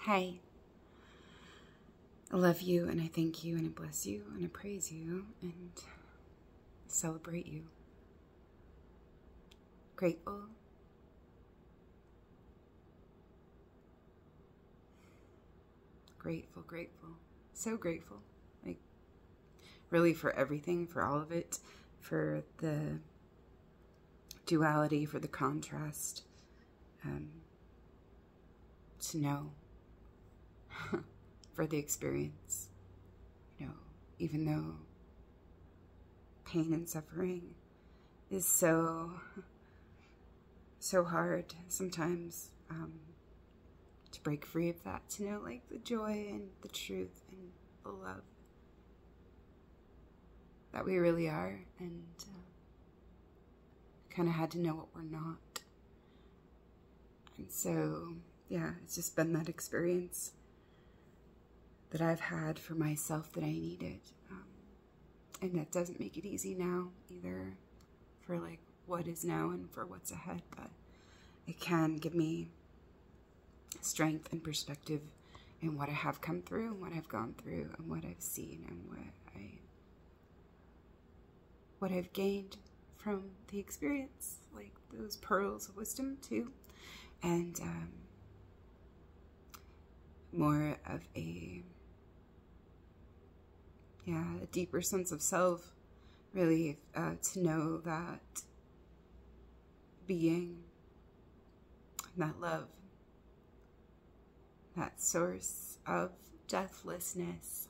Hi. I love you and I thank you and I bless you and I praise you and celebrate you. Grateful. Grateful, grateful. So grateful. Like, really for everything, for all of it, for the duality, for the contrast, to know, for the experience, even though pain and suffering is so hard sometimes, to break free of that, to know like the joy and the truth and the love that we really are, and kind of had to know what we're not. And so, yeah, it's just been that experience that I've had for myself that I needed. And that doesn't make it easy now either, for like what is now and for what's ahead, but it can give me strength and perspective in what I have come through and what I've gone through and what I've seen and what I've gained from the experience, like those pearls of wisdom too, and more of a deeper sense of self, really, to know that being, that love, that source of deathlessness,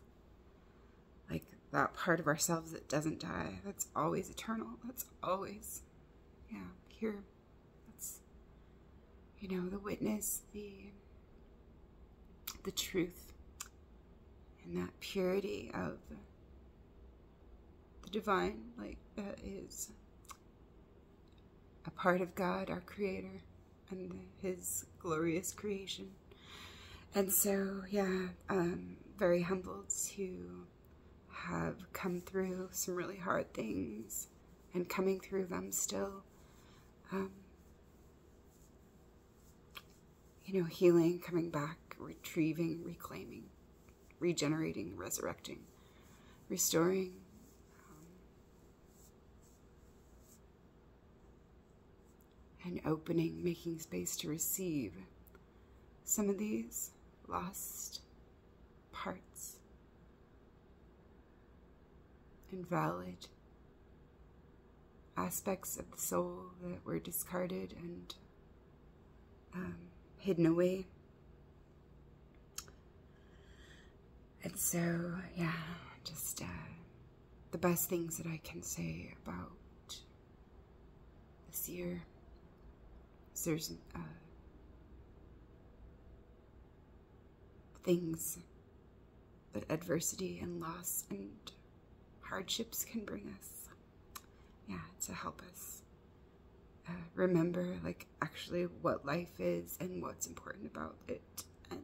like that part of ourselves that doesn't die, that's always eternal, that's always, here. That's, the witness, the truth, and that purity of the divine, like that is a part of God, our Creator, and His glorious creation. And so, very humbled to have come through some really hard things and coming through them still. Healing, coming back, retrieving, reclaiming, regenerating, resurrecting, restoring. And opening, making space to receive some of these lost parts, invalid aspects of the soul that were discarded and hidden away. And so, just the best things that I can say about this year is there's things that adversity and loss and hardships can bring us, to help us remember, like, actually what life is and what's important about it, and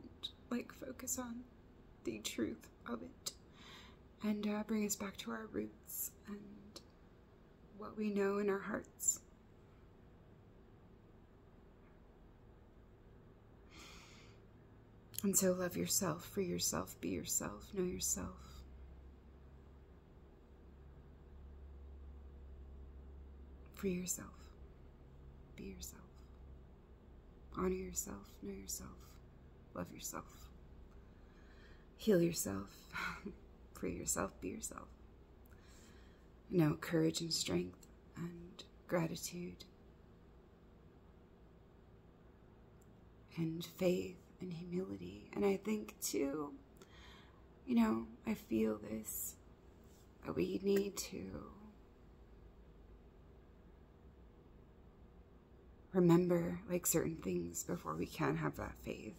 like focus on the truth of it, and bring us back to our roots and what we know in our hearts. And so love yourself, free yourself, be yourself, know yourself. Free yourself, be yourself, honor yourself, know yourself, love yourself, heal yourself, free yourself, be yourself. Know courage and strength and gratitude and faith and humility. And I think too, I feel this, that we need to remember like certain things before we can have that faith.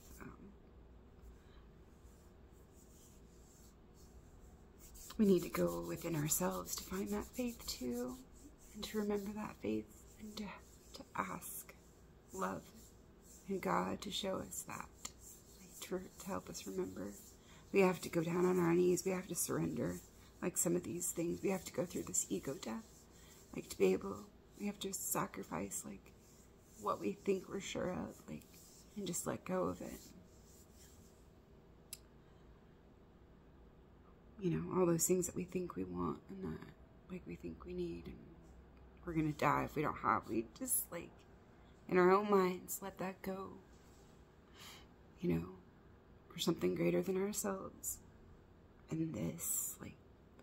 We need to go within ourselves to find that faith too, and to remember that faith, and to ask love and God to show us that, like to help us remember. We have to go down on our knees, we have to surrender, like some of these things. We have to go through this ego death, like to be able, we have to sacrifice like what we think we're sure of, like, and just let go of it. you know, all those things that we think we want and that, like, we think we need, and we're gonna die if we don't have. We just, like, in our own minds, let that go, you know, for something greater than ourselves. And this, like,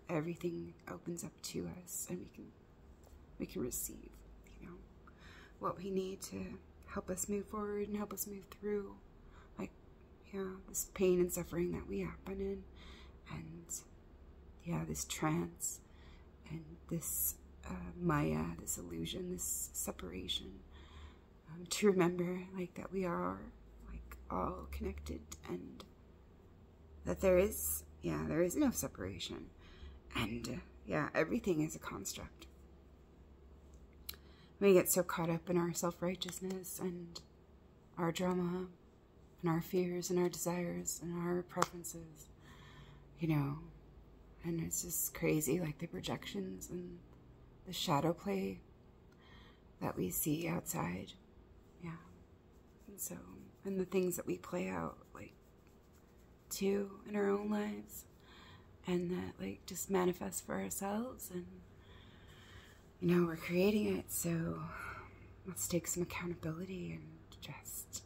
everything opens up to us, and we can receive, you know, what we need to help us move forward and help us move through, like, yeah, this pain and suffering that we happen in, and yeah, this trance, and this Maya, this illusion, this separation, to remember, like, that we are, like, all connected, and that there is no separation, and yeah, everything is a construct. We get so caught up in our self-righteousness and our drama and our fears and our desires and our preferences, you know, and it's just crazy, like, the projections and the shadow play that we see outside, yeah, and so, and the things that we play out, like, too, in our own lives, and that, like, just manifest for ourselves, and, you know, we're creating it, so let's take some accountability and just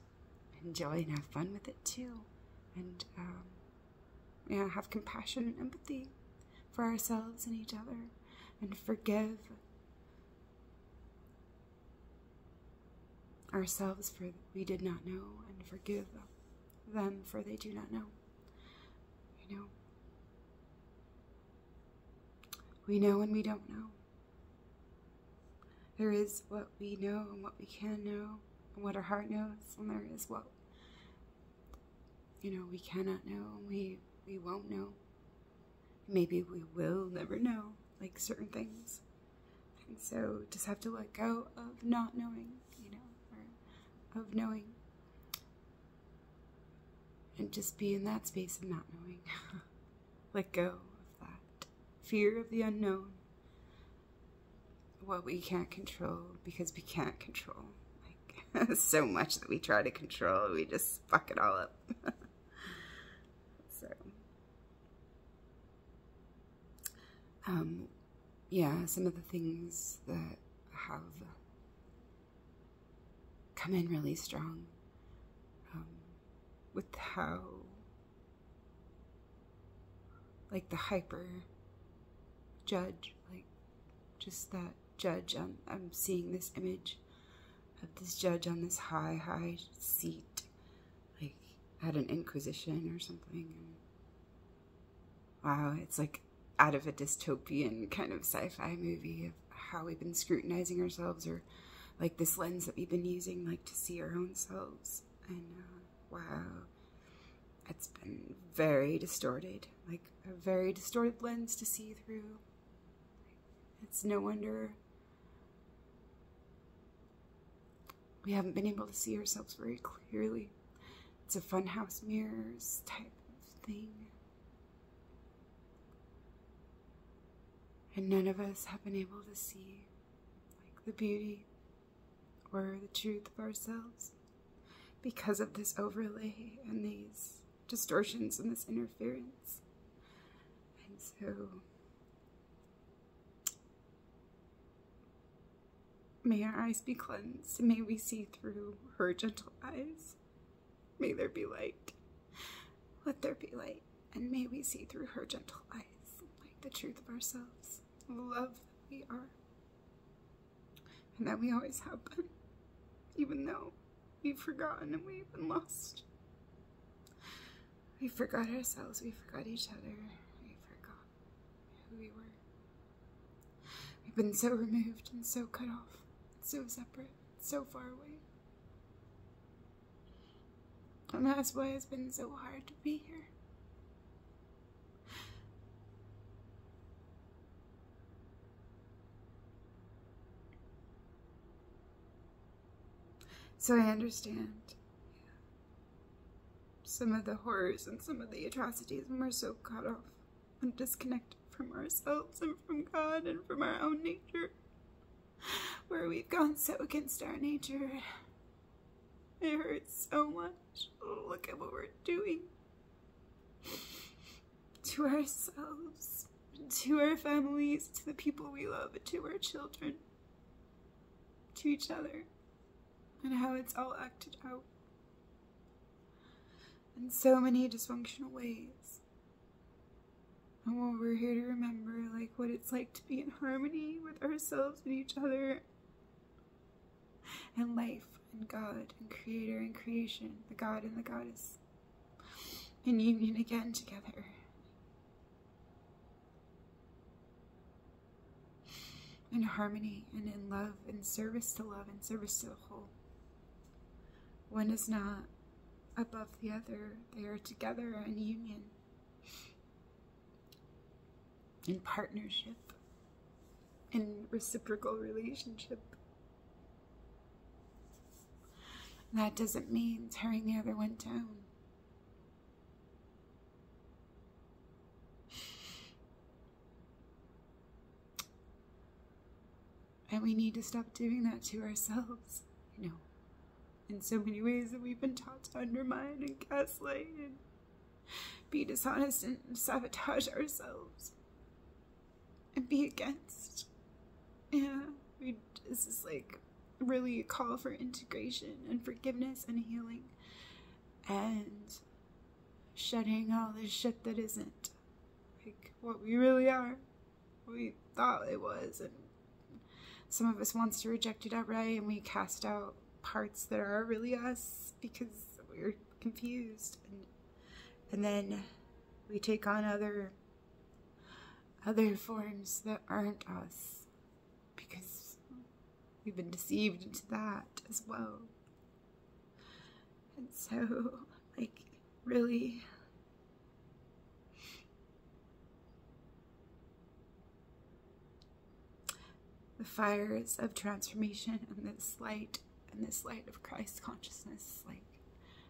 enjoy and have fun with it too, and yeah, have compassion and empathy for ourselves and each other, and forgive ourselves for we did not know, and forgive them for they do not know. You know, we know and we don't know. There is what we know and what we can know, and what our heart knows, and there is what, you know, we cannot know, and we won't know. Maybe we will never know, like, certain things. And so just have to let go of not knowing, you know, or of knowing. And just be in that space of not knowing. Let go of that fear of the unknown. What we can't control, because we can't control. Like, so much that we try to control, we just fuck it all up. So, yeah, some of the things that have come in really strong, with how, like, the hyper judge, like, just that judge on, I'm seeing this image of this judge on this high seat, like, at an inquisition or something, and wow, it's like out of a dystopian kind of sci-fi movie of how we've been scrutinizing ourselves, or like this lens that we've been using, like, to see our own selves, and wow, it's been very distorted, like a very distorted lens to see through. It's no wonder we haven't been able to see ourselves very clearly. It's a funhouse mirrors type of thing. And none of us have been able to see, like, the beauty or the truth of ourselves because of this overlay and these distortions and this interference. And so, may our eyes be cleansed, and may we see through her gentle eyes. May there be light. Let there be light. And may we see through her gentle eyes, like, the truth of ourselves, the love that we are, and that we always have been, even though we've forgotten and we've been lost. We forgot ourselves, we forgot each other, we forgot who we were. We've been so removed and so cut off, so separate, so far away. And that's why it's been so hard to be here. So I understand some of the horrors and some of the atrocities when we're so cut off and disconnected from ourselves and from God and from our own nature, where we've gone so against our nature. It hurts so much. Look at what we're doing to ourselves, to our families, to the people we love, and to our children, to each other, and how it's all acted out in so many dysfunctional ways. And what we're here to remember, like what it's like to be in harmony with ourselves and each other, and life, and God, and Creator, and creation, the God and the Goddess, in union again together. In harmony, and in love, in service to love, in service to the whole. One is not above the other. They are together in union, in partnership, in reciprocal relationship. That doesn't mean tearing the other one down. And we need to stop doing that to ourselves, you know, in so many ways that we've been taught to undermine and gaslight and be dishonest and sabotage ourselves and be against. Yeah, this is like really a call for integration and forgiveness and healing and shedding all this shit that isn't like what we really are, what we thought it was. And some of us wants to reject it outright, and we cast out parts that are really us because we're confused, and then we take on other forms that aren't us because we've been deceived into that as well. And so, like, really, the fires of transformation and this light of Christ consciousness, like,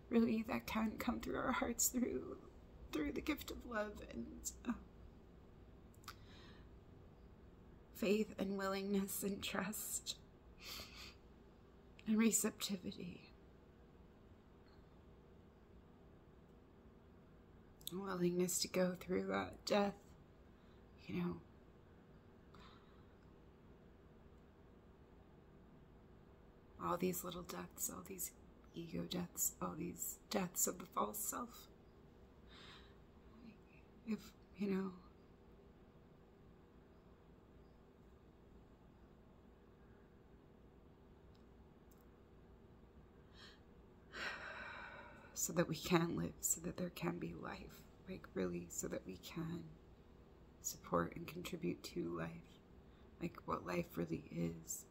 really, that can come through our hearts through the gift of love and faith and willingness and trust and receptivity. And willingness to go through that death, you know. All these little deaths, all these ego deaths, all these deaths of the false self. If, you know, so that we can live, so that there can be life, like really, so that we can support and contribute to life, like what life really is,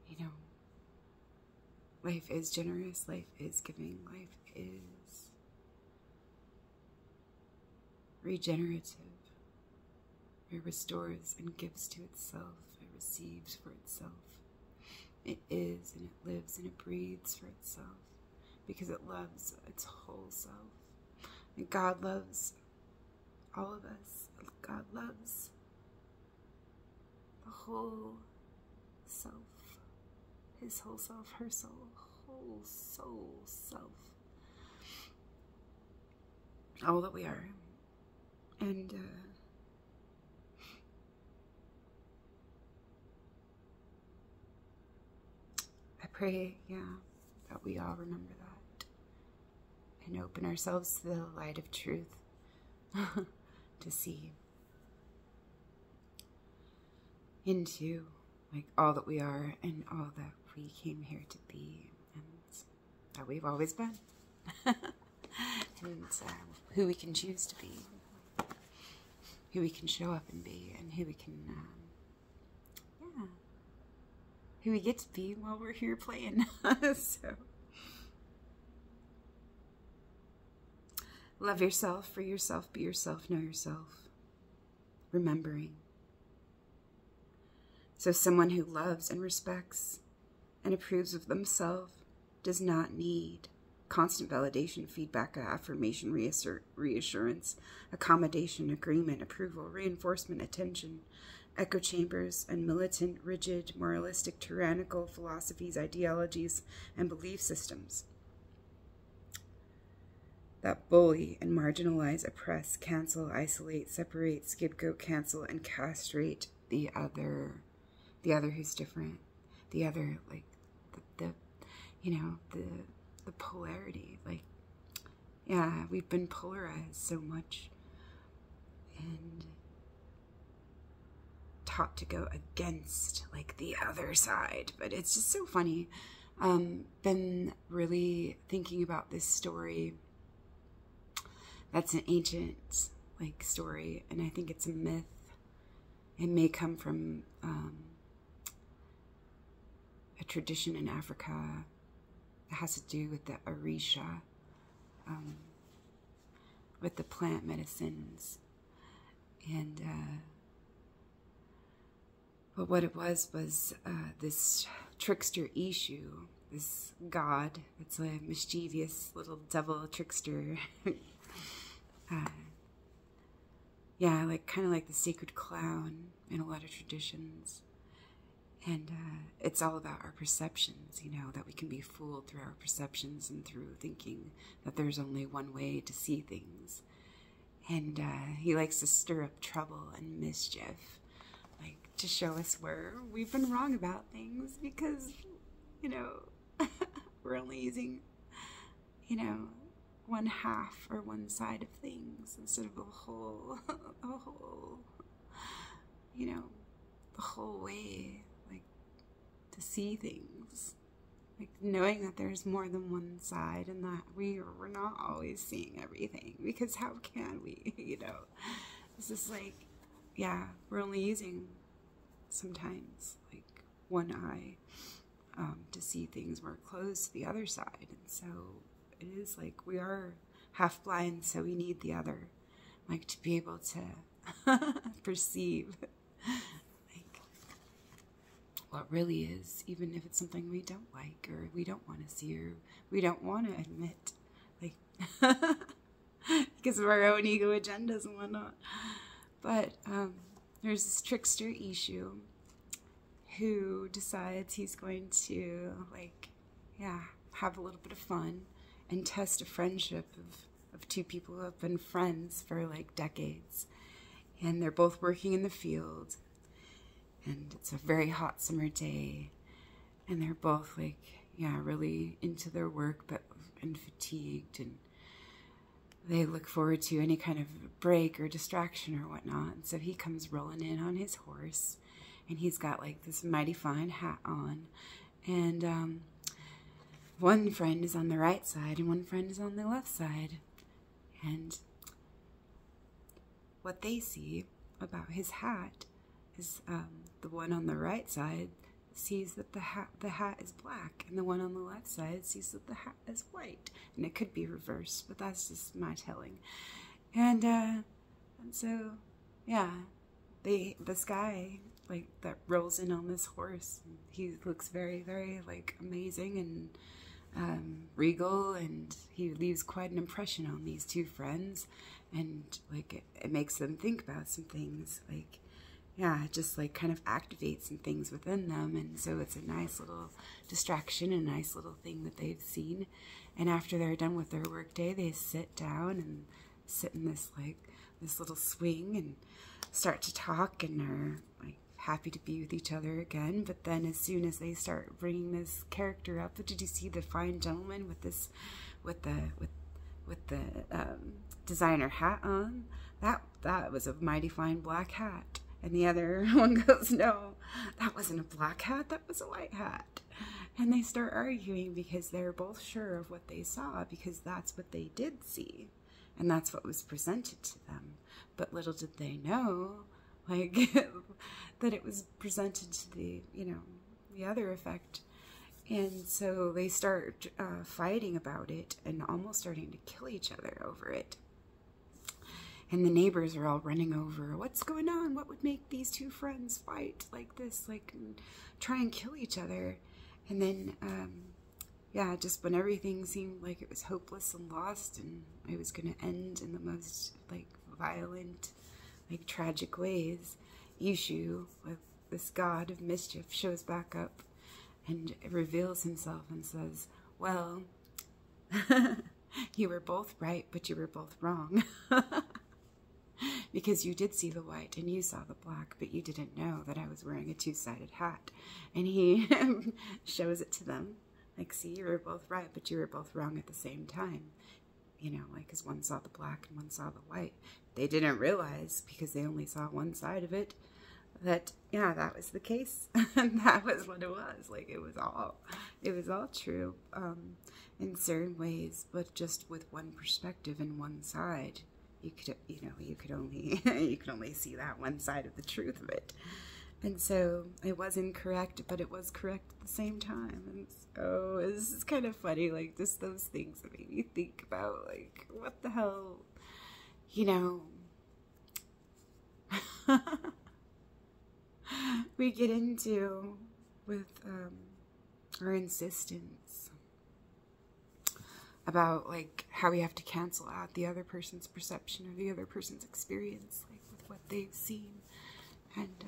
you know. Life is generous, life is giving, life is regenerative. It restores and gives to itself, it receives for itself. It is and it lives and it breathes for itself because it loves its whole self. And God loves all of us. God loves the whole self. His whole self, her soul, whole soul self. All that we are. And I pray, that we all remember that and open ourselves to the light of truth to see into like all that we are and all that we came here to be and that we've always been and who we can choose to be, who we can show up and be, and who we can who we get to be while we're here playing. So love yourself, free yourself, be yourself, know yourself, remembering. So someone who loves and respects and approves of themselves does not need constant validation, feedback, affirmation, reassurance, accommodation, agreement, approval, reinforcement, attention, echo chambers, and militant, rigid, moralistic, tyrannical philosophies, ideologies, and belief systems. that bully and marginalize, oppress, cancel, isolate, separate, scapegoat, cancel, and castrate the other who's different, the other, like the you know, the polarity. Like, yeah, we've been polarized so much and taught to go against, like, the other side. But it's just so funny. Been really thinking about this story. That's an ancient, like, story, and I think it's a myth. It may come from a tradition in Africa. It has to do with the Orisha, with the plant medicines. And but what it was this trickster Ishu, this god. It's a mischievous little devil trickster. Yeah, like kind of like the sacred clown in a lot of traditions. And it's all about our perceptions, you know, that we can be fooled through our perceptions and through thinking that there's only one way to see things. And he likes to stir up trouble and mischief, like to show us where we've been wrong about things, because, you know, we're only using, you know, one half or one side of things instead of a whole, you know, the whole way, like, to see things, like knowing that there's more than one side and that we're not always seeing everything, because how can we, you know? It's just like, yeah, we're only using sometimes like one eye to see things. We're closed to the other side, and so it is like we are half blind, so we need the other, like, to be able to perceive like what really is, even if it's something we don't like or we don't want to see or we don't want to admit, like because of our own ego agendas and whatnot. But there's this trickster Ishu who decides he's going to, like, yeah, have a little bit of fun and test a friendship of two people who have been friends for like decades. And they're both working in the field, and it's a very hot summer day, and they're both like, yeah, really into their work and fatigued, and they look forward to any kind of break or distraction or whatnot. And so he comes rolling in on his horse, and he's got like this mighty fine hat on, and one friend is on the right side and one friend is on the left side. And what they see about his hat is the one on the right side sees that the hat is black, and the one on the left side sees that the hat is white. And it could be reversed, but that's just my telling. And so, yeah, this guy, like, that rolls in on this horse, he looks very, very, like, amazing and regal, and he leaves quite an impression on these two friends, and like it makes them think about some things, like, yeah, it just like kind of activates some things within them. And so it's a nice little distraction, a nice little thing that they've seen. And after they're done with their work day, they sit down and sit in this little swing and start to talk, and are like happy to be with each other again. But then as soon as they start bringing this character up, did you see the fine gentleman with the designer hat on? That was a mighty fine black hat. And the other one goes, no, that wasn't a black hat, that was a white hat. And they start arguing because they're both sure of what they saw, because that's what they did see, and that's what was presented to them. But little did they know, like, that it was presented to the, you know, the other effect. And so they start fighting about it and almost starting to kill each other over it. And the neighbors are all running over, what's going on? What would make these two friends fight like this, like, and try and kill each other? And then, yeah, just when everything seemed like it was hopeless and lost and it was going to end in the most, like, violent, like, tragic ways, Ishu, with this god of mischief, shows back up and reveals himself and says, well, You were both right, but you were both wrong. Because you did see the white and you saw the black, but you didn't know that I was wearing a two-sided hat. And he shows it to them. Like, see, you were both right, but you were both wrong at the same time. You know, like, because one saw the black and one saw the white. They didn't realize, because they only saw one side of it, that, yeah, that was the case. And that was what it was. Like, it was all true in certain ways, but just with one perspective and one side. You could only see that one side of the truth of it. And so it was incorrect, but it was correct at the same time. And so this is kind of funny, like, just those things that made me think about, like, what the hell, you know, we get into with our insistence about, like, how we have to cancel out the other person's perception or the other person's experience, like, with what they've seen. And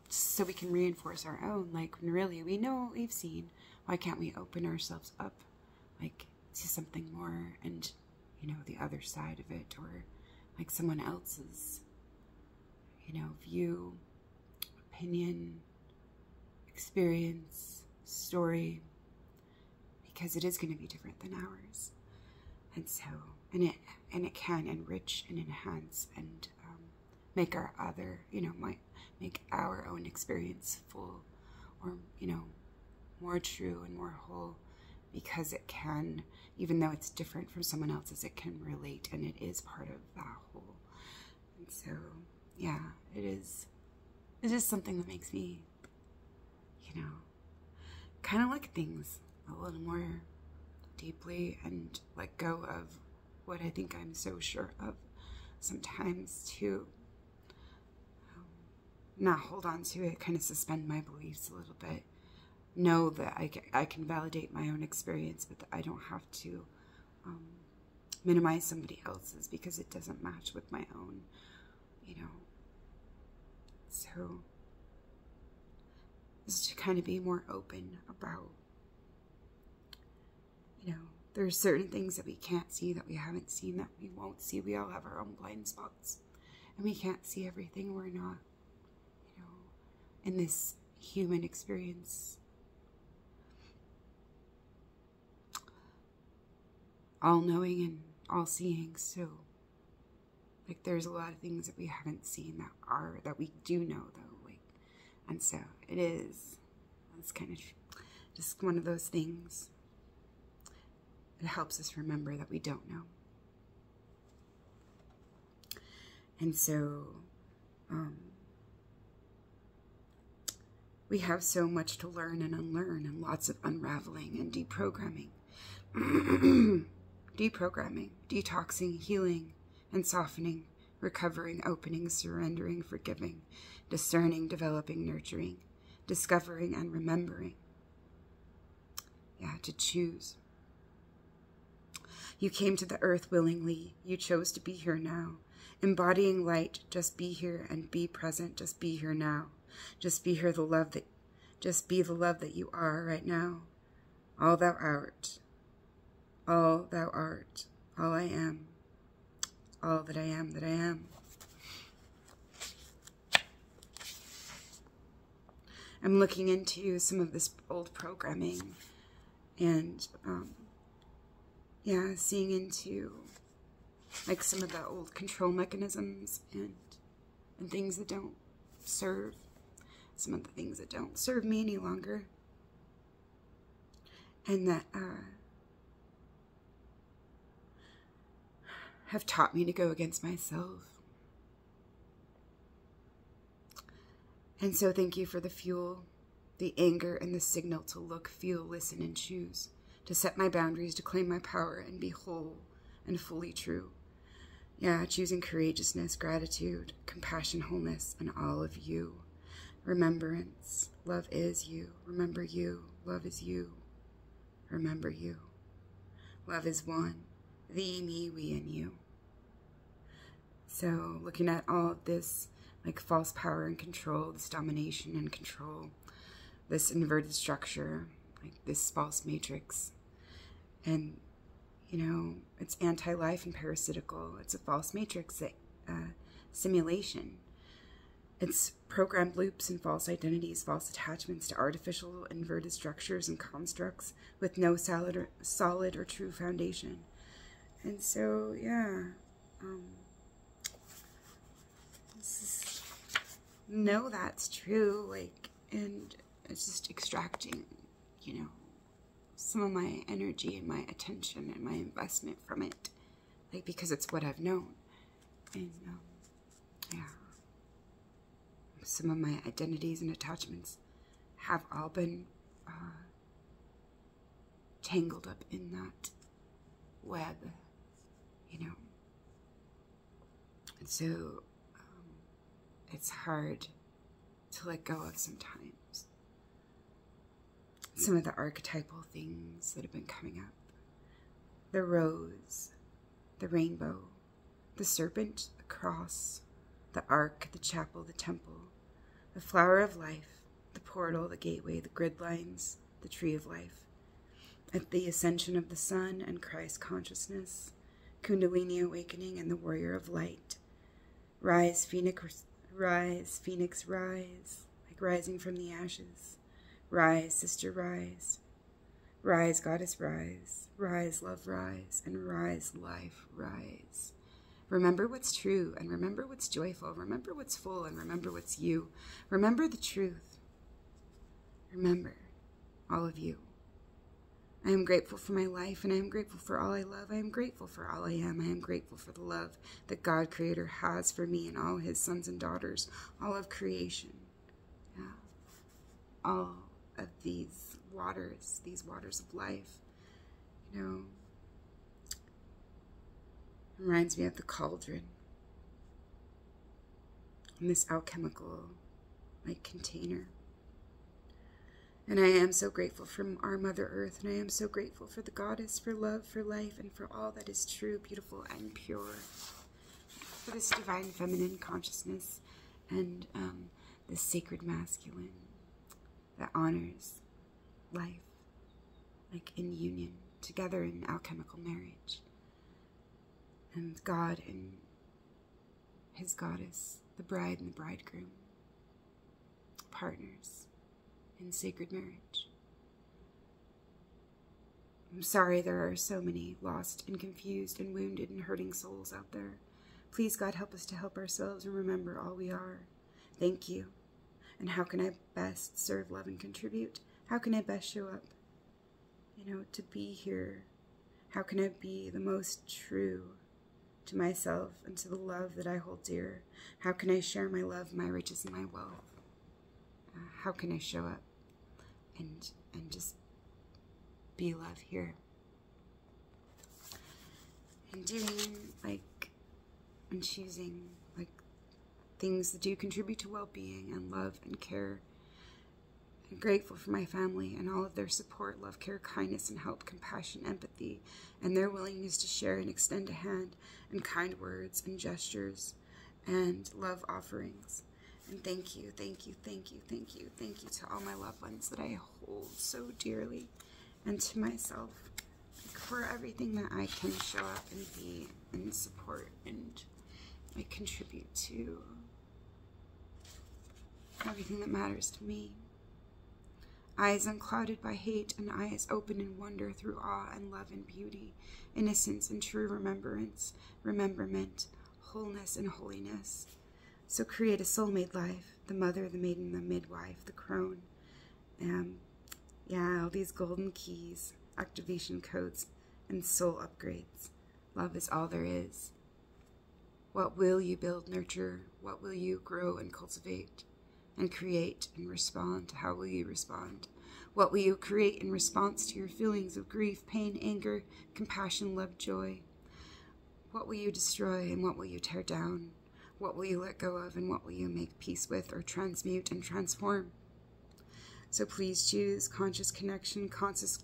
so we can reinforce our own, like, when really we know what we've seen. Why can't we open ourselves up, like, to something more and, you know, the other side of it, or, like, someone else's, you know, view, opinion, experience, story, because it is going to be different than ours. And so, and it can enrich and enhance and make our other, you know, might make our own experience full, or, you know, more true and more whole, because it can, even though it's different from someone else's, it can relate, and it is part of that whole. And so, yeah, it is something that makes me, you know, kind of like things a little more deeply and let go of what I think I'm so sure of sometimes, to not hold on to it, kind of suspend my beliefs a little bit, know that I can validate my own experience, but that I don't have to minimize somebody else's because it doesn't match with my own, you know. So just to kind of be more open about, you know, there are certain things that we can't see, that we haven't seen, that we won't see. We all have our own blind spots, and we can't see everything. We're not, you know, in this human experience all-knowing and all-seeing. So, like, there's a lot of things that we haven't seen that we do know, though. Like, and so it's kind of just one of those things. It helps us remember that we don't know. And so, we have so much to learn and unlearn, and lots of unraveling and deprogramming. Deprogramming, detoxing, healing, and softening, recovering, opening, surrendering, forgiving, discerning, developing, nurturing, discovering, and remembering. Yeah, to choose. You came to the earth willingly. You chose to be here now. Embodying light, just be here and be present. Just be here now. Just be here, just be the love that you are right now. All thou art. All thou art. All I am. All that I am that I am. I'm looking into some of this old programming and, yeah, seeing into, like, some of the old control mechanisms and things that don't serve, some of the things that don't serve me any longer, and that have taught me to go against myself. And so thank you for the fuel, the anger, and the signal to look, feel, listen, and choose, to set my boundaries, to claim my power, and be whole and fully true. Yeah, choosing courageousness, gratitude, compassion, wholeness, and all of you. Remembrance, love is you. Remember you, love is you. Remember you. Love is one. Thee, me, we, and you. So looking at all of this, like false power and control, this domination and control, this inverted structure, like this false matrix, and, You know, it's anti-life and parasitical. It's a false matrix simulation. It's programmed loops and false identities, false attachments to artificial inverted structures and constructs with no solid or true foundation. And so, yeah, know that's true, like, and it's just extracting, you know, some of my energy and my attention and my investment from it, like, because it's what I've known. And, yeah, some of my identities and attachments have all been tangled up in that web, you know. And so it's hard to let go of sometimes. Some of the archetypal things that have been coming up. The rose, the rainbow, the serpent, the cross, the ark, the chapel, the temple, the flower of life, the portal, the gateway, the grid lines, the tree of life. At the ascension of the sun and Christ consciousness, Kundalini awakening and the warrior of light. Rise, Phoenix, rise, Phoenix, rise, like rising from the ashes. Rise, sister, rise. Rise, goddess, rise. Rise, love, rise. And rise, life, rise. Remember what's true, and remember what's joyful. Remember what's full, and remember what's you. Remember the truth. Remember, all of you. I am grateful for my life, and I am grateful for all I love. I am grateful for all I am. I am grateful for the love that God Creator has for me and all His sons and daughters, all of creation. Yeah. All of these waters of life, you know, reminds me of the cauldron in this alchemical, like, container. And I am so grateful for our Mother Earth, and I am so grateful for the Goddess, for love, for life, and for all that is true, beautiful, and pure. For this divine feminine consciousness and this sacred masculine that honors life, like in union, together in alchemical marriage. And God and His goddess, the bride and the bridegroom, partners in sacred marriage. I'm sorry there are so many lost and confused and wounded and hurting souls out there. Please, God, help us to help ourselves and remember all we are. Thank you. And how can I best serve, love, and contribute? How can I best show up, you know, to be here? How can I be the most true to myself and to the love that I hold dear? How can I share my love, my riches, and my wealth? How can I show up and just be love here? And doing, like, and choosing, like, things that do contribute to well-being and love and care. I'm grateful for my family and all of their support, love, care, kindness, and help, compassion, empathy, and their willingness to share and extend a hand, and kind words and gestures, and love offerings. And thank you, thank you, thank you, thank you, thank you to all my loved ones that I hold so dearly, and to myself, like, for everything that I can show up and be and support and, like, contribute to everything that matters to me. Eyes unclouded by hate and eyes open in wonder through awe and love and beauty, innocence and true rememberment, wholeness and holiness. So create a soulmate life, the mother, the maiden, the midwife, the crone. Yeah, all these golden keys, activation codes, and soul upgrades. Love is all there is. What will you build, nurture? What will you grow and cultivate and create and respond? How will you respond? What will you create in response to your feelings of grief, pain, anger, compassion, love, joy? What will you destroy and what will you tear down? What will you let go of and what will you make peace with or transmute and transform? So please choose conscious connection, conscious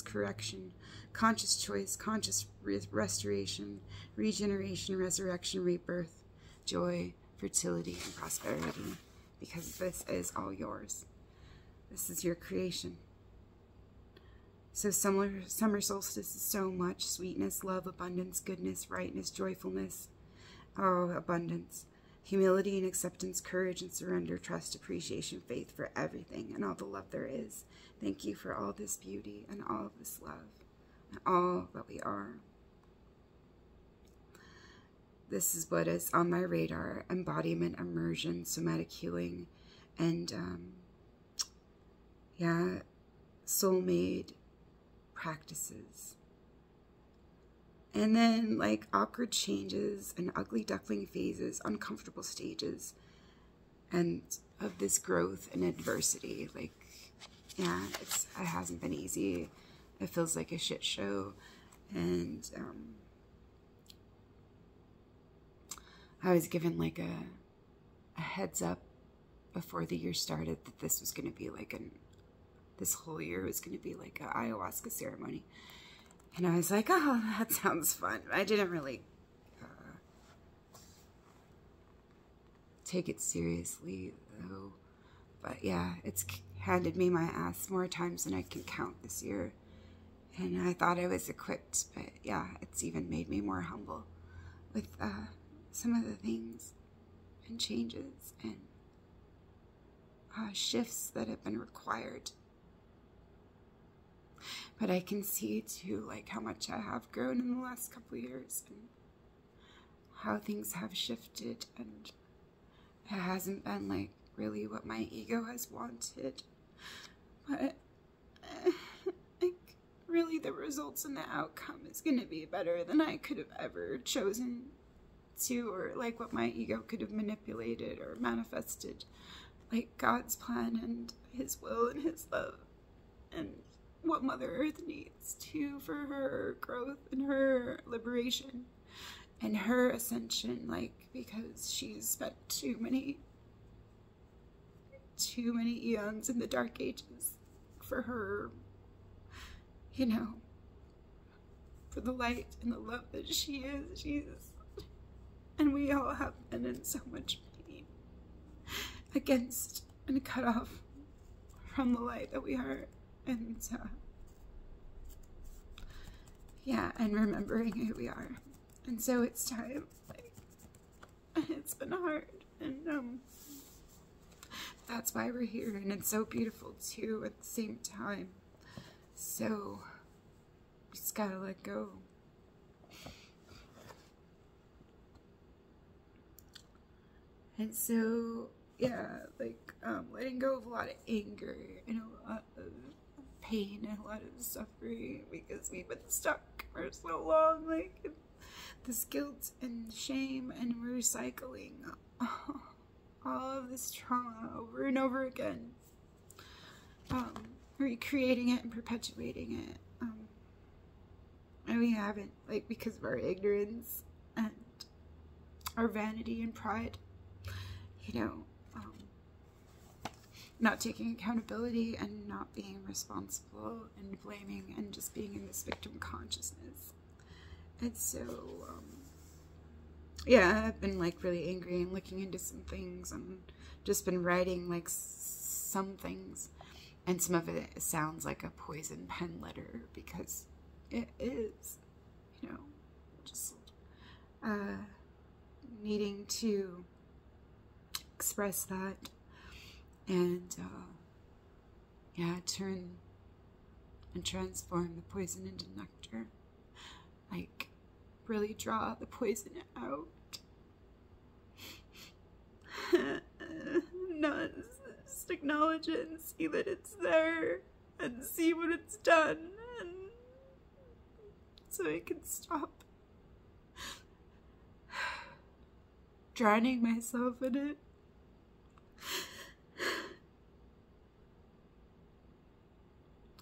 correction, conscious choice, conscious restoration, regeneration, resurrection, rebirth, joy, fertility, and prosperity, because this is all yours. This is your creation. So summer solstice is so much sweetness, love, abundance, goodness, rightness, joyfulness. Oh, abundance. Humility and acceptance, courage and surrender, trust, appreciation, faith for everything and all the love there is. Thank you for all this beauty and all of this love and all that we are. This is what is on my radar: embodiment, immersion, somatic healing, and soul-made practices. And then like awkward changes and ugly duckling phases, uncomfortable stages, and of this growth and adversity. Like, yeah, it hasn't been easy. It feels like a shit show. And I was given like a heads up before the year started that this was going to be like this whole year was going to be like an ayahuasca ceremony. And I was like, oh, that sounds fun. I didn't really take it seriously, though. But yeah, it's handed me my ass more times than I can count this year. And I thought I was equipped, but yeah, it's even made me more humble with some of the things and changes and shifts that have been required. But I can see too, like, how much I have grown in the last couple of years and how things have shifted, and it hasn't been like really what my ego has wanted, but like really the results and the outcome is going to be better than I could have ever chosen to, or like what my ego could have manipulated or manifested. Like God's plan and his will and his love and what Mother Earth needs too for her growth and her liberation and her ascension, like, because she's spent too many eons in the dark ages for her, you know, for the light and the love that she is. And we all have been in so much pain against and cut off from the light that we are. And yeah, and remembering who we are. And so it's time, like, it's been hard, and that's why we're here, and it's so beautiful too at the same time. So just gotta let go. And so yeah, like letting go of a lot of anger and a lot of pain and a lot of suffering, because we've been stuck for so long, like this guilt and shame, and we're recycling all of this trauma over and over again, recreating it and perpetuating it, and we haven't, like, because of our ignorance and our vanity and pride, you know, not taking accountability and not being responsible and blaming and just being in this victim consciousness. And so, yeah, I've been like really angry and looking into some things and just been writing like some things, and some of it sounds like a poison pen letter, because it is, you know, just needing to express that. And yeah, turn and transform the poison into nectar. Like, really draw the poison out. Not just acknowledge it and see that it's there and see what it's done, and so I can stop drowning myself in it.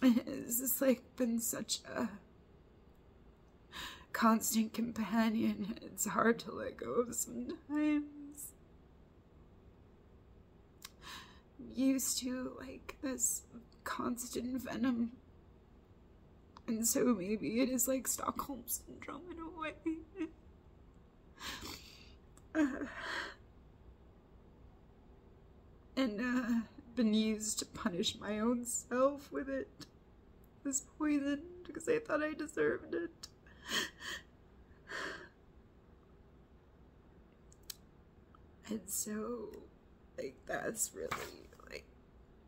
It's just like been such a constant companion. It's hard to let go of sometimes. I'm used to like this constant venom, and so maybe it is like Stockholm syndrome in a way. And been used to punish my own self with it. this poison because I thought I deserved it. And so, like, that's really, like,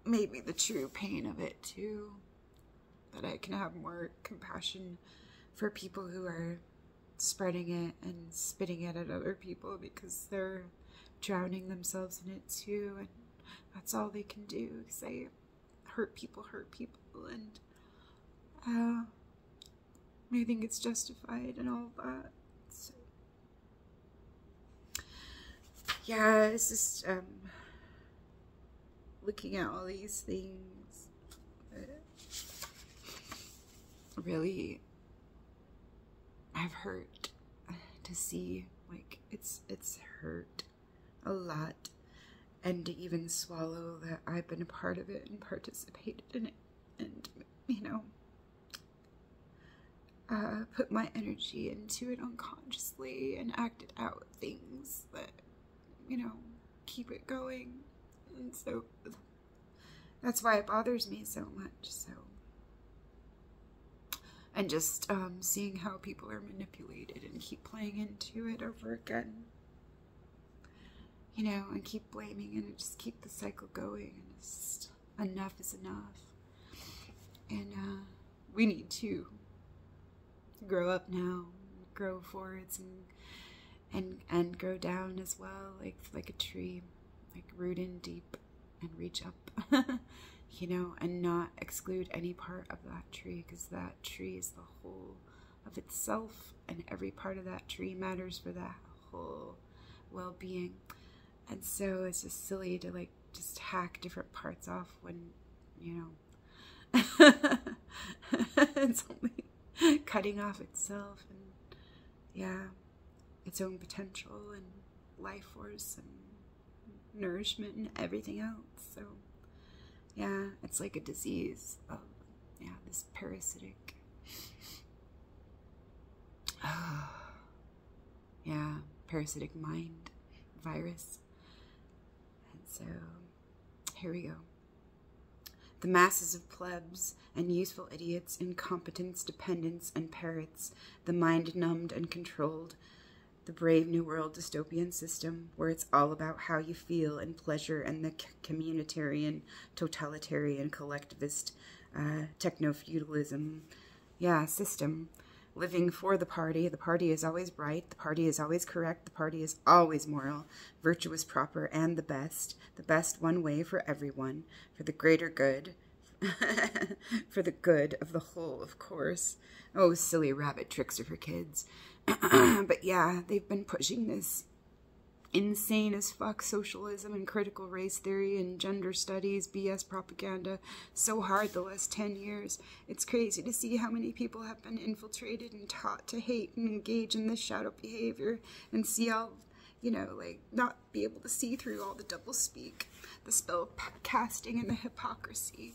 maybe the true pain of it, too. That I can have more compassion for people who are spreading it and spitting it at other people because they're drowning themselves in it, too. And that's all they can do, because they hurt people, and I think it's justified and all that. So, yeah, it's just looking at all these things. Really, I've hurt to see, like, it's hurt a lot, and to even swallow that I've been a part of it and participated in it, and, you know, put my energy into it unconsciously and acted out things that, you know, keep it going. And so that's why it bothers me so much. So, and just seeing how people are manipulated and keep playing into it over again, you know, and keep blaming and just keep the cycle going, and just enough is enough. And we need to grow up now, grow forwards, and grow down as well, like a tree, like root in deep and reach up, you know, and not exclude any part of that tree, because that tree is the whole of itself, and every part of that tree matters for that whole well-being. And so it's just silly to, like, just hack different parts off when, you know, it's only cutting off itself and, yeah, its own potential and life force and nourishment and everything else. So, yeah, it's like a disease of, yeah, this parasitic, yeah, parasitic mind virus. And so, here we go. The masses of plebs and useful idiots, incompetents, dependents, and parrots, the mind-numbed and controlled, the brave new world dystopian system, where it's all about how you feel and pleasure, and the communitarian, totalitarian, collectivist, techno-feudalism, yeah, system, living for the party. The party is always right, the party is always correct, the party is always moral, virtuous, proper, and the best one way for everyone, for the greater good, for the good of the whole, of course. Oh, silly rabbit tricks are for kids. But yeah, they've been pushing this insane as fuck socialism and critical race theory and gender studies, BS propaganda so hard the last 10 years. It's crazy to see how many people have been infiltrated and taught to hate and engage in this shadow behavior, and see all, you know, like, not be able to see through all the doublespeak, the spell casting, and the hypocrisy.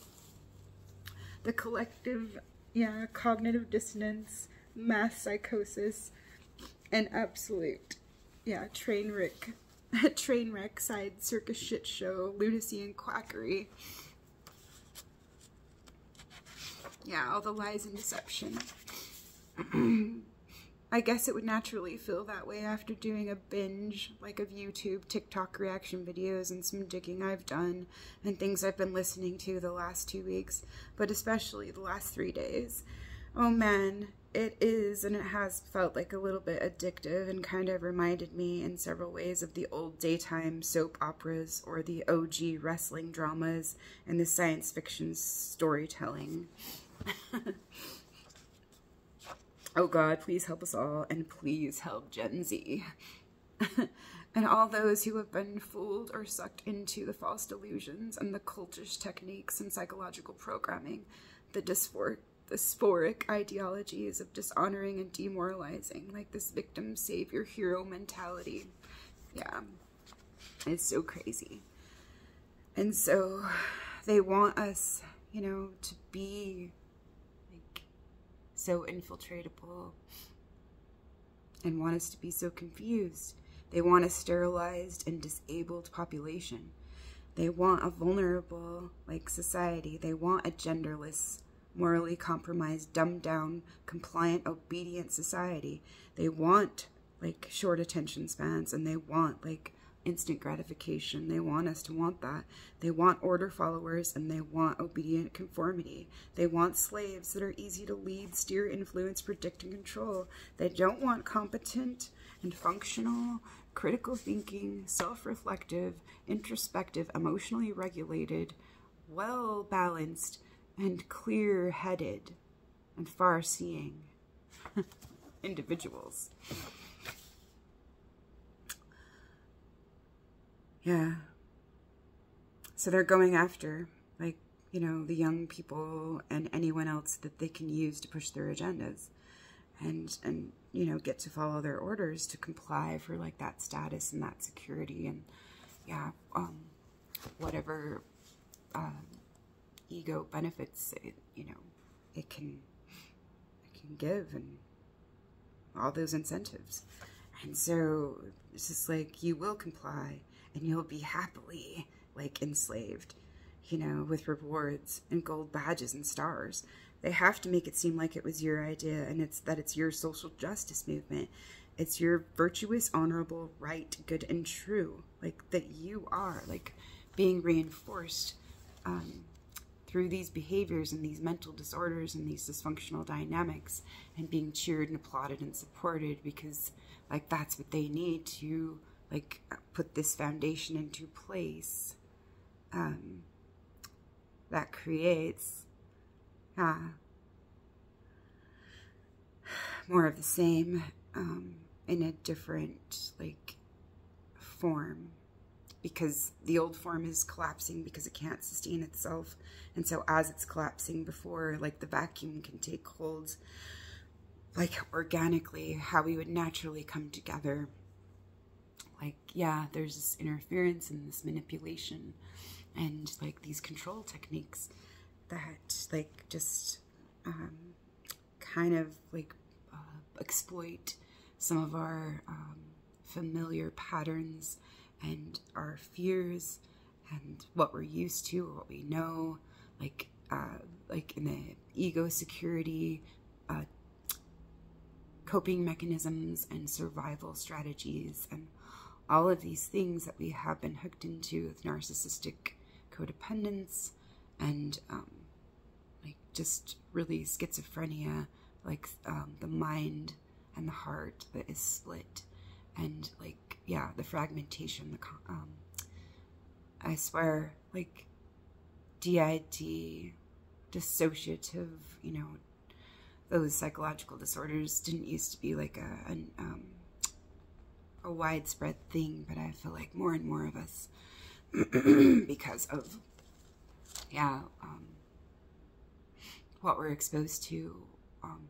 The collective, yeah, cognitive dissonance, mass psychosis, and absolute, yeah, train wreck side circus shit show, lunacy and quackery. Yeah, all the lies and deception. I guess it would naturally feel that way after doing a binge, like, of YouTube, TikTok reaction videos, and some digging I've done, and things I've been listening to the last 2 weeks, but especially the last 3 days. Oh man, it is, and it has felt like a little bit addictive, and kind of reminded me in several ways of the old daytime soap operas, or the OG wrestling dramas, and the science fiction storytelling. Oh God, please help us all, and please help Gen Z. And all those who have been fooled or sucked into the false delusions and the cultish techniques and psychological programming, the dysphoric ideologies of dishonoring and demoralizing, like this victim, savior, hero mentality. Yeah, it's so crazy. And so they want us, you know, to be so infiltratable, and want us to be so confused. They want a sterilized and disabled population. They want a vulnerable, like, society. They want a genderless morally compromised, dumbed down, compliant, obedient society. They want like short attention spans, and they want like instant gratification. They want us to want that. They want order followers, and they want obedient conformity. They want slaves that are easy to lead, steer, influence, predict, and control. They don't want competent and functional, critical thinking, self-reflective, introspective, emotionally regulated, well-balanced, and clear-headed and far-seeing individuals. Yeah. So they're going after, like, you know, the young people and anyone else that they can use to push their agendas and you know, get to follow their orders, to comply for like that status and that security and, yeah, whatever ego benefits it, you know, it can give, and all those incentives. And so it's just like, you will comply and you'll be happily like enslaved, you know, with rewards and gold badges and stars. They have to make it seem like it was your idea, and it's your social justice movement. It's your virtuous, honorable, right, good, and true, like that you are like being reinforced through these behaviors and these mental disorders and these dysfunctional dynamics, and being cheered and applauded and supported, because like that's what they need to like put this foundation into place that creates more of the same in a different like form, because the old form is collapsing because it can't sustain itself. And so as it's collapsing, before like the vacuum can take hold, like organically how we would naturally come together, like, yeah, there's this interference and this manipulation and like these control techniques that like just kind of like exploit some of our familiar patterns and our fears and what we're used to, or what we know, like in the ego security, coping mechanisms and survival strategies, and all of these things that we have been hooked into with narcissistic codependence and like just really schizophrenia, like the mind and the heart that is split, and like, yeah, the fragmentation, I swear, like DID, dissociative, you know, those psychological disorders didn't used to be like a widespread thing, but I feel like more and more of us, because of, yeah, what we're exposed to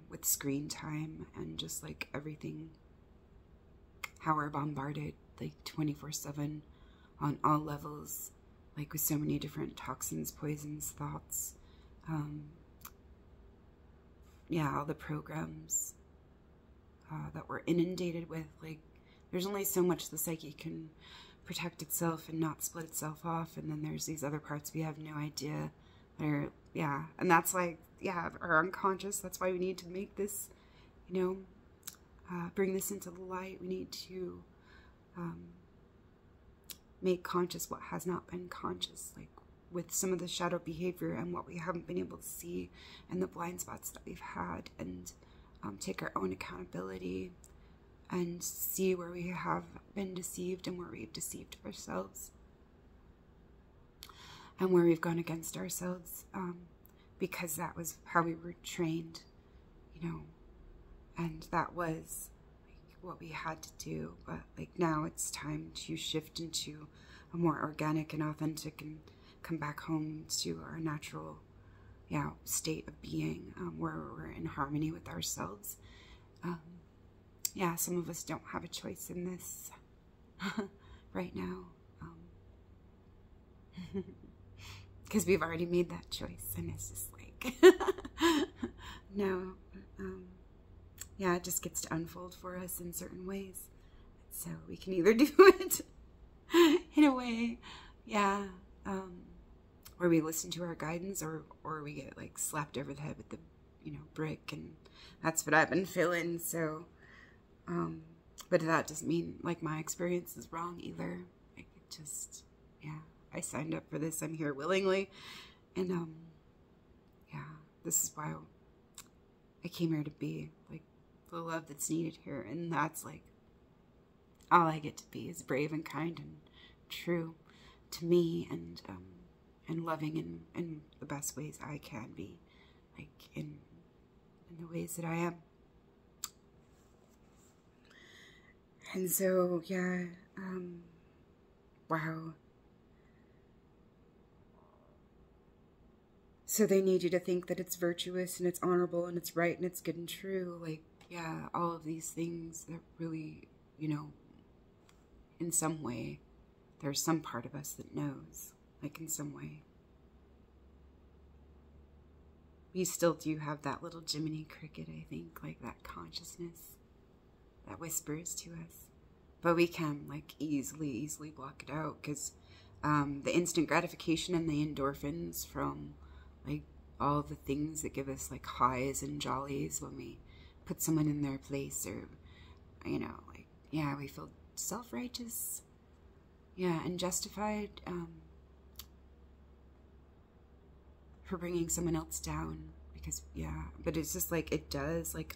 with screen time and just like everything, how we're bombarded like 24/7 on all levels, like with so many different toxins, poisons, thoughts, yeah, all the programs that we're inundated with. Like, there's only so much the psyche can protect itself and not split itself off, and then there's these other parts we have no idea that are, yeah, and that's like, yeah, our unconscious. That's why we need to make this, you know, bring this into the light. We need to make conscious what has not been conscious, like with some of the shadow behavior and what we haven't been able to see, and the blind spots that we've had, and take our own accountability and see where we have been deceived and where we've deceived ourselves and where we've gone against ourselves, because that was how we were trained, you know, and that was like what we had to do. But like now it's time to shift into a more organic and authentic and come back home to our natural, yeah, state of being, where we're in harmony with ourselves. Yeah, some of us don't have a choice in this right now, because we've already made that choice, and it's just like no, yeah, it just gets to unfold for us in certain ways. So we can either do it in a way, yeah, or we listen to our guidance, or we get like slapped over the head with the, brick. And that's what I've been feeling. So, but that doesn't mean like my experience is wrong either. Like, it just, yeah, I signed up for this. I'm here willingly. And, yeah, this is why I came here to be, like, the love that's needed here. And that's, like, all I get to be is brave and kind and true to me, and loving in the best ways I can be, like, in the ways that I am. And so, yeah, wow. So they need you to think that it's virtuous and it's honorable and it's right and it's good and true. Like, yeah, all of these things that really, in some way, there's some part of us that knows, like, in some way. We still do have that little Jiminy Cricket, I think, like that consciousness that whispers to us. But we can, like, easily block it out, because the instant gratification and the endorphins from, like, all the things that give us, like, highs and jollies when we put someone in their place, or, like, yeah, we feel self-righteous, yeah, and justified for bringing someone else down, because, yeah, but it's just, like, it does, like,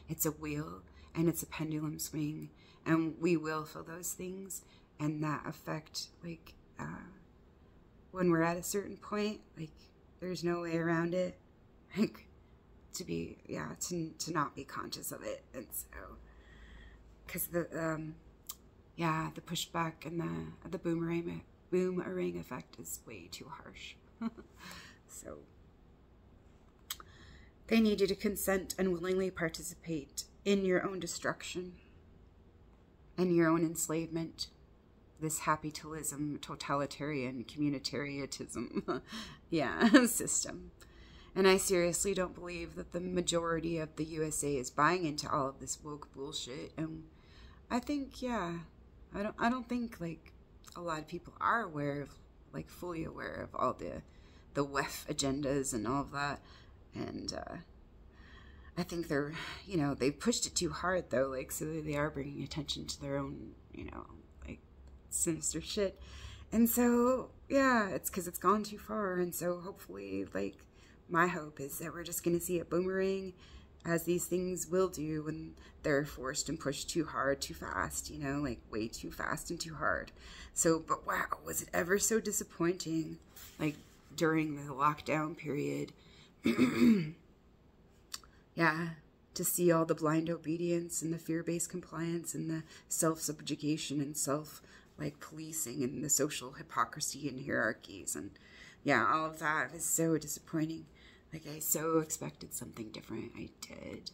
it's a wheel, and it's a pendulum swing, and we will feel those things, and that affect, like, when we're at a certain point, like, there's no way around it, like, to be, yeah, to not be conscious of it. And so, because yeah, the pushback and the boomerang effect is way too harsh. So they need you to consent and willingly participate in your own destruction and your own enslavement, this capitalism, totalitarian, communitarianism, yeah, system. And I seriously don't believe that the majority of the USA is buying into all of this woke bullshit. And I think, yeah, I don't think, like, a lot of people are aware of, like, fully aware of all the WEF agendas and all of that. And I think they're, they've pushed it too hard, though, like, so they are bringing attention to their own, like, sinister shit. And so, yeah, it's because it's gone too far. And so hopefully, like, my hope is that we're just going to see it boomerang, as these things will do when they're forced and pushed too hard, too fast, like, way too fast and too hard. So, but wow, was it ever so disappointing, like, during the lockdown period, yeah, to see all the blind obedience and the fear-based compliance and the self-subjugation and like, policing and the social hypocrisy and hierarchies, and yeah, all of that was so disappointing. Like, I so expected something different. I did.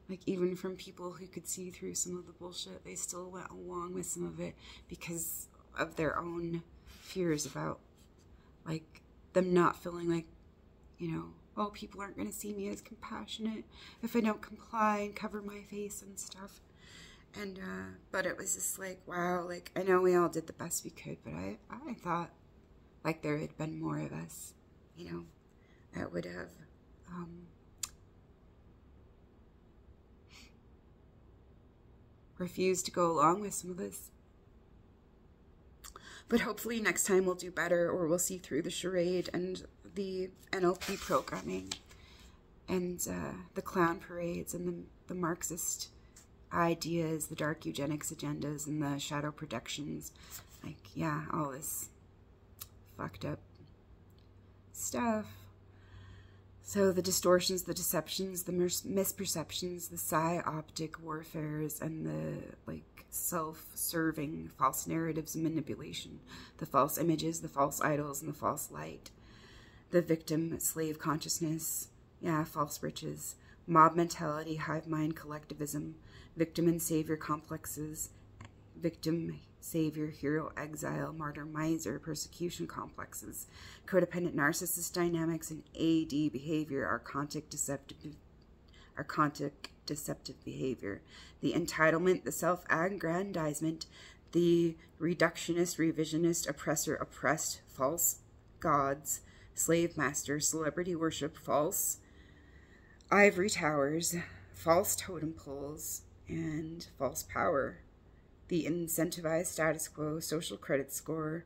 Like, even from people who could see through some of the bullshit, they still went along with some of it because of their own fears about, like, them not feeling like, oh, people aren't going to see me as compassionate if I don't comply and cover my face and stuff. And, but it was just like, wow, like, I know we all did the best we could, but I thought, like, there had been more of us, that would have, refused to go along with some of this. But hopefully next time we'll do better, or we'll see through the charade and the NLP programming and the clown parades and the Marxist ideas, the dark eugenics agendas and the shadow projections. Like, yeah, all this fucked up stuff. So the distortions, the deceptions, the misperceptions, the psyoptic warfares, and the, like, self-serving false narratives and manipulation, the false images, the false idols, and the false light, the victim-slave consciousness, yeah, false riches, mob mentality, hive mind collectivism, victim and savior complexes, victim, savior, hero, exile, martyr, miser, persecution complexes, codependent narcissist dynamics, and AD behavior, archontic deceptive behavior, the entitlement, the self-aggrandizement, the reductionist, revisionist, oppressor, oppressed, false gods, slave master, celebrity worship, false ivory towers, false totem poles, and false power. The incentivized status quo, social credit score,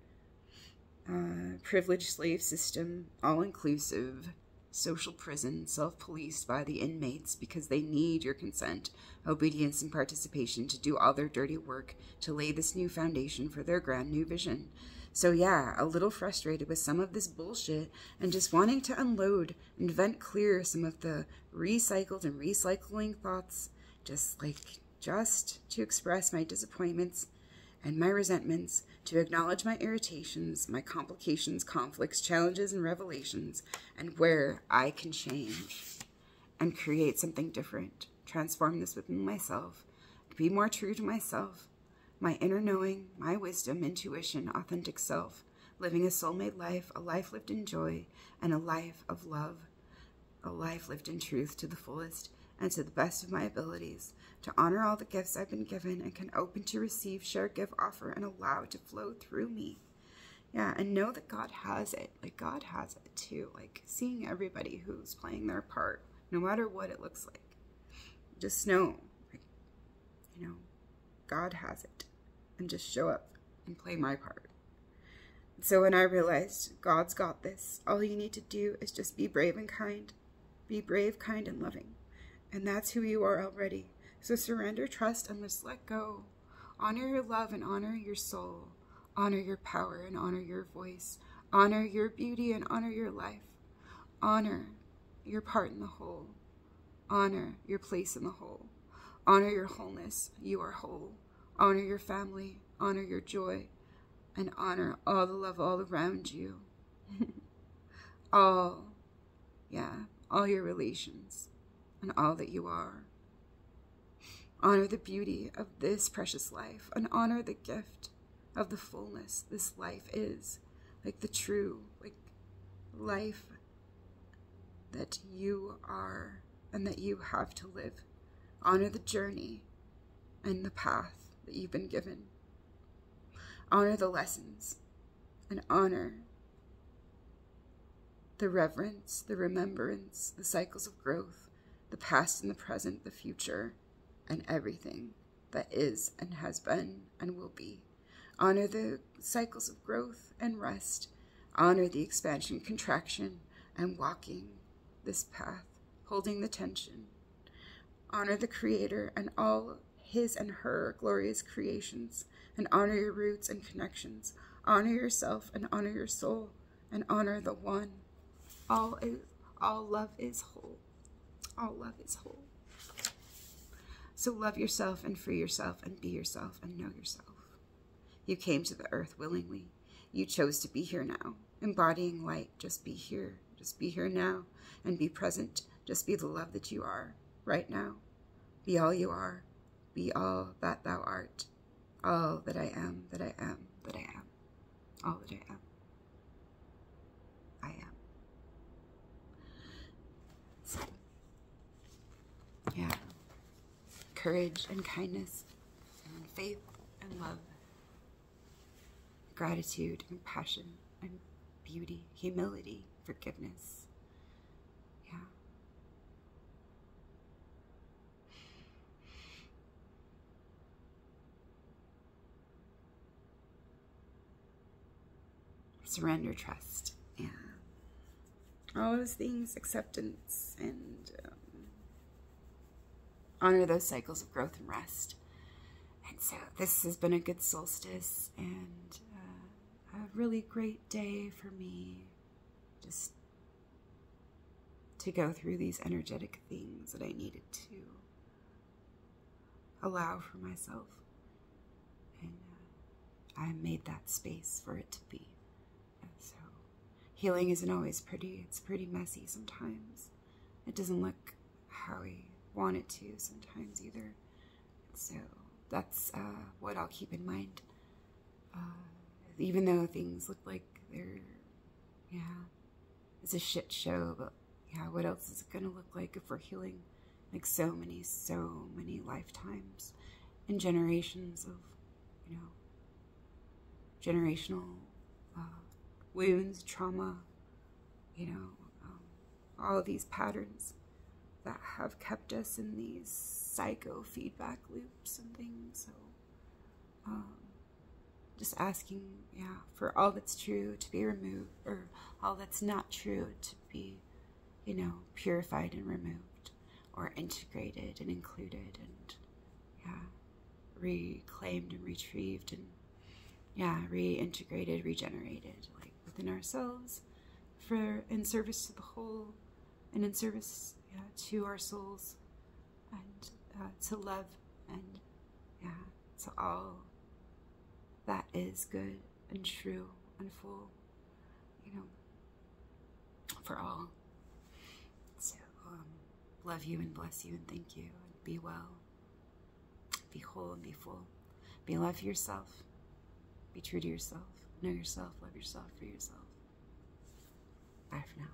privileged slave system, all-inclusive, social prison, self-policed by the inmates because they need your consent, obedience, and participation to do all their dirty work to lay this new foundation for their grand new vision. So yeah, a little frustrated with some of this bullshit and just wanting to unload and vent clear some of the recycled and recycling thoughts, just to express my disappointments and my resentments, to acknowledge my irritations, my complications, conflicts, challenges, and revelations, and where I can change and create something different, transform this within myself, be more true to myself, my inner knowing, my wisdom, intuition, authentic self, living a soulmate life, a life lived in joy, and a life of love, a life lived in truth to the fullest and to the best of my abilities, to honor all the gifts I've been given and can open to receive, share, give, offer, and allow to flow through me. Yeah, and know that God has it. Like, God has it too. Like, seeing everybody who's playing their part, no matter what it looks like. Just know, like, you know, God has it. And just show up and play my part. So when I realized God's got this, all you need to do is just be brave and kind. Be brave, kind, and loving. And that's who you are already. So surrender, trust, and just let go. Honor your love and honor your soul. Honor your power and honor your voice. Honor your beauty and honor your life. Honor your part in the whole. Honor your place in the whole. Honor your wholeness. You are whole. Honor your family. Honor your joy. And honor all the love all around you. all your relations and all that you are. Honor the beauty of this precious life and honor the gift of the fullness this life is. Like the true, like life that you are and that you have to live. Honor the journey and the path that you've been given. Honor the lessons and honor the reverence, the remembrance, the cycles of growth, the past and the present, the future, and everything that is and has been and will be. Honor the cycles of growth and rest. Honor the expansion, contraction, and walking this path, holding the tension. Honor the Creator and all his and her glorious creations, and honor your roots and connections. Honor yourself and honor your soul, and honor the one. All love is whole. All love is whole. So love yourself and free yourself and be yourself and know yourself. You came to the earth willingly. You chose to be here now, embodying light. Just be here. Just be here now and be present. Just be the love that you are right now. Be all you are. Be all that thou art. All that I am, that I am, that I am. All that I am. I am. So, yeah. Courage and kindness and faith and love. Gratitude and passion and beauty, humility, forgiveness. Yeah. Surrender, trust, yeah. All those things, acceptance, and honor those cycles of growth and rest. And so this has been a good solstice and a really great day for me, just to go through these energetic things that I needed to allow for myself. And I made that space for it to be. And so healing isn't always pretty. It's pretty messy sometimes. It doesn't look how we want it to sometimes either. So that's what I'll keep in mind. Even though things look like they're, it's a shit show, but yeah, what else is it going to look like if we're healing like so many lifetimes and generations of, generational wounds, trauma, you know, all of these patterns that have kept us in these psycho feedback loops and things. So just asking, yeah, for all that's true to be removed, or all that's not true to be, you know, purified and removed, or integrated and included, and yeah, reclaimed and retrieved, and yeah, reintegrated, regenerated, like within ourselves, for in service to the whole, and in service, yeah, to our souls, and to love, and yeah, to all that is good and true and full, you know, for all. So love you and bless you and thank you, and be well, be whole and be full, be love for yourself, be true to yourself, know yourself, love yourself, for yourself. Bye for now.